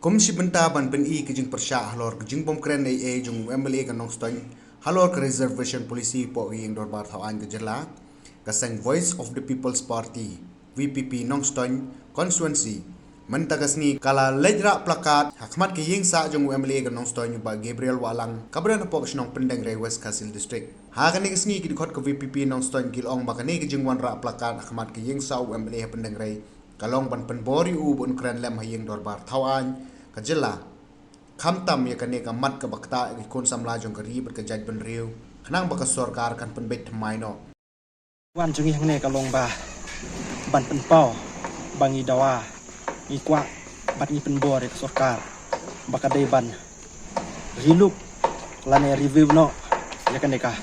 Komisi Benta ban pen I kejing persya halor kejing bom kren AA jung MLA kan nong stoin halor ke reservation polisi po yang dorbar thawan ke jela kaseng Voice of the People's Party VPP nong stoin constituency mentagasni kala lejra plakat hakmat ke ying sa jung MLA kan nong stoin ba Gabriel Walang kabran po nong pendeng re West Kasil district ha kan ngi ki khot ke VPP nong stoin kilong bakane kejing wan ra plakat hakmat ke ying sa MLA pendeng re kalong ban penbori u bun kren lem hayeng dorbar thawan kajela khamtam ya kane ka mat ka bakta ikon samla jong kari ber ka jaj ben riu khnang ba ka sarkar kan pen bet thmai no wan jungi hangne kalong ba ban pen pau bangi dawa ni kwa bat ni pen bor ka sarkar baka dei ban rilup lane review no ya kane ka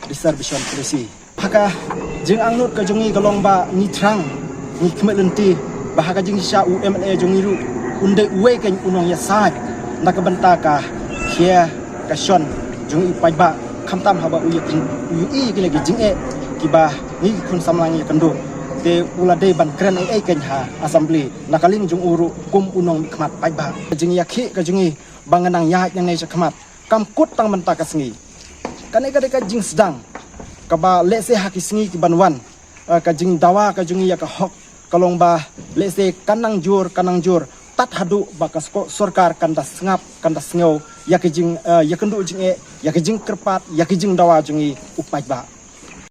reservation polisi haka jing angnut ka jungi kalong ba ni trang ni khmet lenti bahaka jing sha UMLA jungi ru unde uwe kan unong ya sai nak benta ka khia ka shon jung i pai ba khamtam haba u i ki lagi jing e ki ba ni kun samlang ya kando te ula de ban kren ai kan ha assembly nakaling jung uru kum unong khmat pai ba jing ya khi ka jung i banganang ya yang nei khmat kam kut tang benta ka sngi kane ka jing sedang ka ba le se ha ki sngi ki banwan ka jing dawa ka jung ya ka hok kalong ba le se kanang jur tat hadu bakas ko sarkar kandas ngap kandas ngau yakijing yakendu jing e yakijing kerpat yakijing dawa jungi upai ba